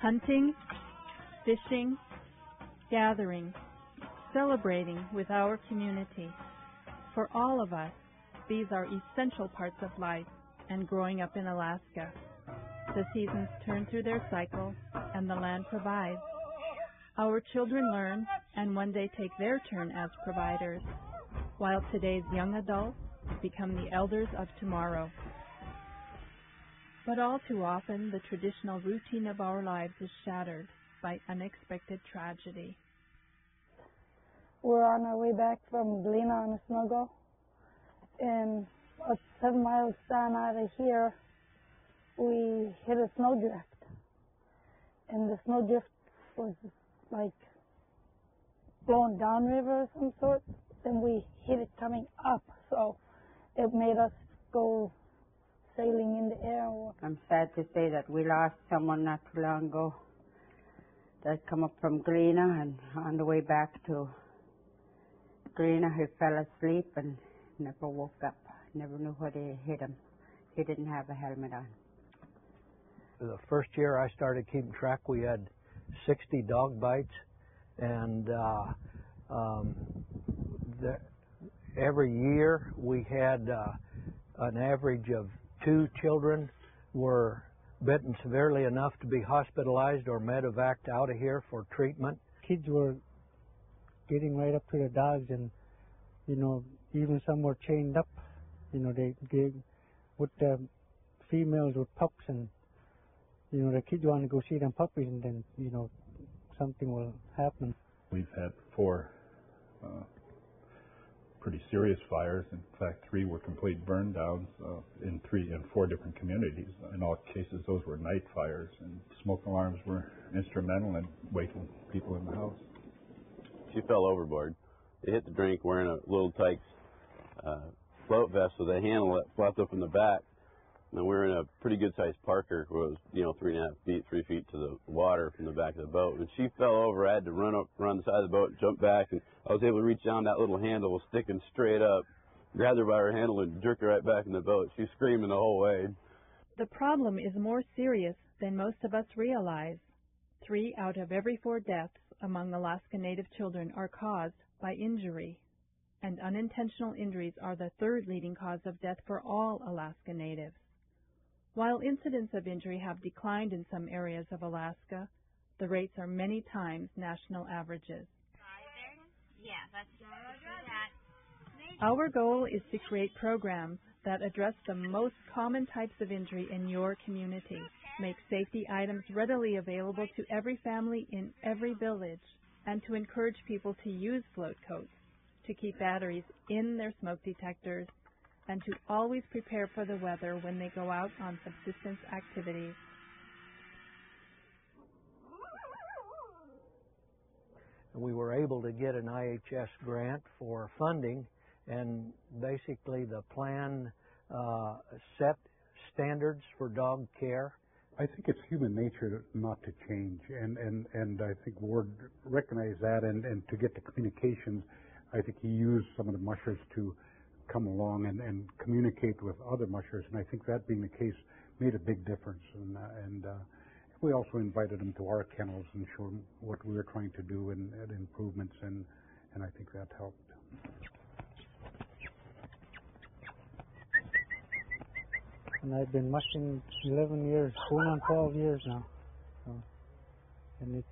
Hunting, fishing, gathering, celebrating with our community. For all of us, these are essential parts of life and growing up in Alaska. The seasons turn through their cycle, and the land provides. Our children learn and one day take their turn as providers, while today's young adults become the elders of tomorrow. But all too often, the traditional routine of our lives is shattered by unexpected tragedy. We're on our way back from Galena on a snuggle, and about 7 miles down out of here, we hit a snowdrift. And the snowdrift was like blowing downriver of some sort, and we hit it coming up, so it made us go sailing in the air. I'm sad to say that we lost someone not too long ago that come up from Galena, and on the way back to Galena he fell asleep and never woke up. Never knew what hit him. He didn't have a helmet on. The first year I started keeping track, we had 60 dog bites, and every year we had an average of 2 children were bitten severely enough to be hospitalized or medevaced out of here for treatment. Kids were getting right up to the dogs, and even some were chained up. They with the females with pups, and the kids want to go see them puppies, and then something will happen. We've had 4 pretty serious fires. In fact, 3 were complete burn downs in 4 different communities. In all cases, those were night fires, and smoke alarms were instrumental in waking people in the house. She fell overboard. They hit the drink wearing a little Tykes float vest with a handle that flapped up in the back. And we were in a pretty good-sized Parker, where it was 3.5 feet, 3 feet to the water from the back of the boat. And she fell over. I had to run the side of the boat, jump back, and I was able to reach down. That little handle was sticking straight up, grabbed her by her handle and jerked her right back in the boat. She was screaming the whole way. The problem is more serious than most of us realize. 3 out of every 4 deaths among Alaska Native children are caused by injury, and unintentional injuries are the 3rd leading cause of death for all Alaska Natives. While incidents of injury have declined in some areas of Alaska, the rates are many times national averages. Our goal is to create programs that address the most common types of injury in your community, make safety items readily available to every family in every village, and to encourage people to use float coats, to keep batteries in their smoke detectors, and to always prepare for the weather when they go out on subsistence activities. We were able to get an IHS grant for funding, and basically the plan set standards for dog care. I think it's human nature not to change, and I think Ward recognized that, and to get the communications, I think he used some of the mushers to come along and communicate with other mushers, and I think that being the case made a big difference. And we also invited them to our kennels and showed them what we were trying to do and improvements, and I think that helped. And I've been mushing 11 years, going on 12 years now. So, and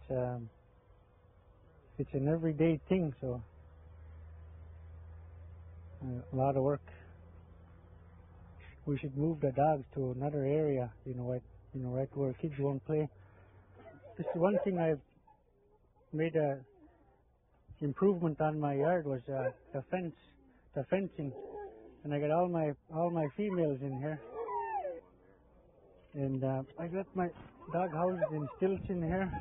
it's an everyday thing, so a lot of work. We should move the dogs to another area, right where kids won't play. This is one thing I've made a improvement on my yard was the fencing, and I got all my females in here. And I got my dog houses in stilts in here.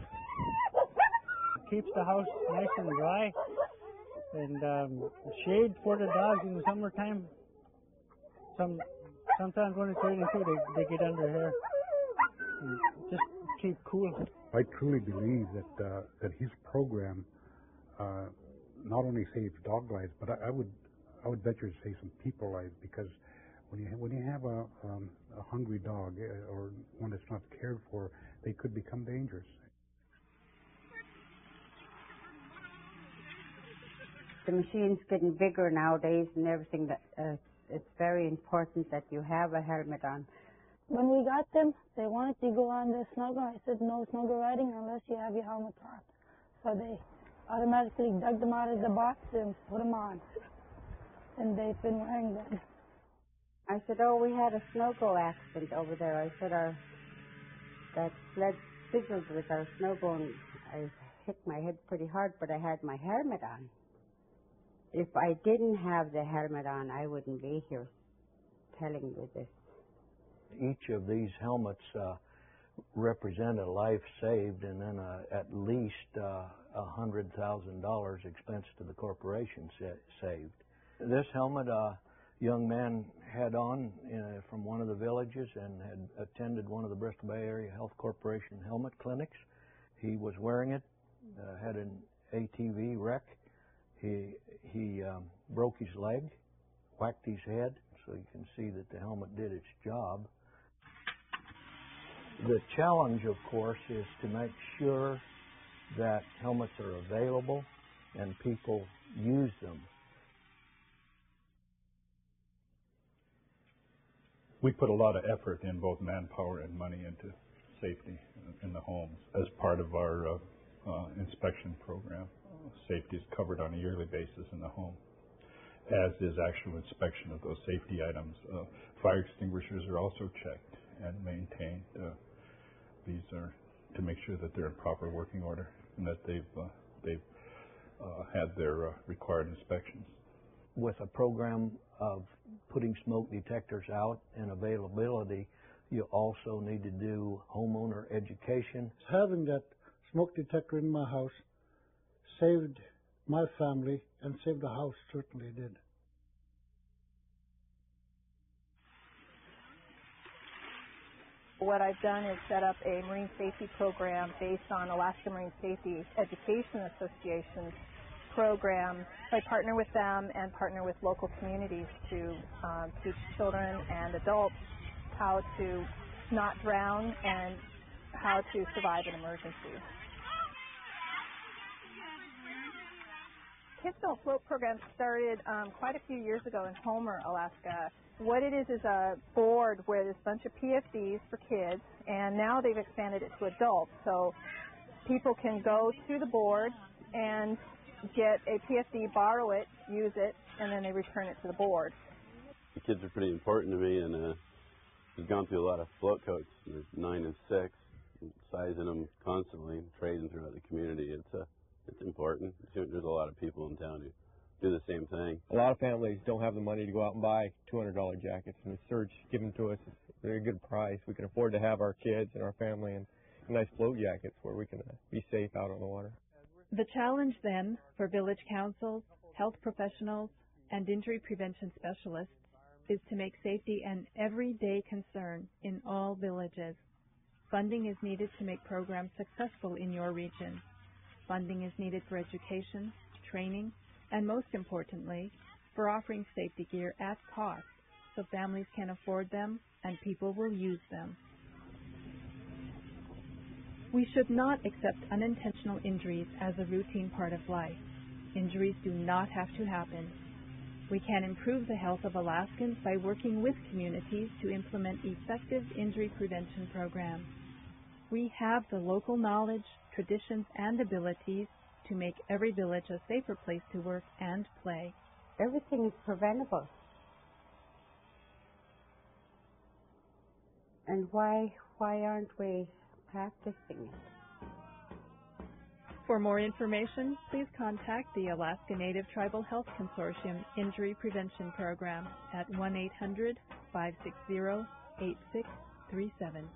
Keeps the house nice and dry, and shade for the dogs in the summertime. Sometimes when it's raining too, they get under here. And just keep cool. I truly believe that his program not only saves dog lives, but I would venture to say some people lives, because when you have a hungry dog or one that's not cared for, they could become dangerous. the machine's getting bigger nowadays and everything, that it's very important that you have a helmet on. When we got them, they wanted to go on the snuggle. I said, no snuggle riding unless you have your helmet on. So they automatically dug them out of the box and put them on. And they've been wearing them. I said, oh, we had a snowgo accident over there. I said, that sled fizzled with our snowgo, and I hit my head pretty hard, but I had my helmet on. If I didn't have the helmet on, I wouldn't be here telling you this. Each of these helmets represent a life saved, and then at least $100,000 expense to the corporation saved. This helmet, young man had on from one of the villages and had attended one of the Bristol Bay Area Health Corporation helmet clinics. He was wearing it, had an ATV wreck. He broke his leg, whacked his head, so you can see that the helmet did its job. The challenge, of course, is to make sure that helmets are available and people use them. We put a lot of effort in, both manpower and money, into safety in the homes as part of our inspection program. Safety is covered on a yearly basis in the home, as is actual inspection of those safety items. Fire extinguishers are also checked and maintained. These are to make sure that they're in proper working order and that they've had their required inspections. With a program of putting smoke detectors out and availability, you also need to do homeowner education. Having that smoke detector in my house saved my family and saved the house, certainly did. What I've done is set up a marine safety program based on Alaska Marine Safety Education Association's program. So I partner with them and partner with local communities to teach children and adults how to not drown and how to survive an emergency. Kids Don't Float program started quite a few years ago in Homer, Alaska. What it is a board where there's a bunch of PFDs for kids, and now they've expanded it to adults. So people can go to the board and get a PFD, borrow it, use it, and then they return it to the board. The kids are pretty important to me, and we've gone through a lot of float coats. There's 9 and 6, sizing them constantly, trading throughout the community. It's important. There's a lot of people in town who do the same thing. A lot of families don't have the money to go out and buy $200 jackets, and the surge given to us is a very good price. We can afford to have our kids and our family in nice float jackets where we can be safe out on the water. The challenge then for village councils, health professionals, and injury prevention specialists is to make safety an everyday concern in all villages. Funding is needed to make programs successful in your region. Funding is needed for education, training, and most importantly, for offering safety gear at cost so families can afford them and people will use them. We should not accept unintentional injuries as a routine part of life. Injuries do not have to happen. We can improve the health of Alaskans by working with communities to implement effective injury prevention programs. We have the local knowledge, traditions, and abilities to make every village a safer place to work and play. Everything is preventable. And why aren't we practicing it? For more information, please contact the Alaska Native Tribal Health Consortium Injury Prevention Program at 1-800-560-8637.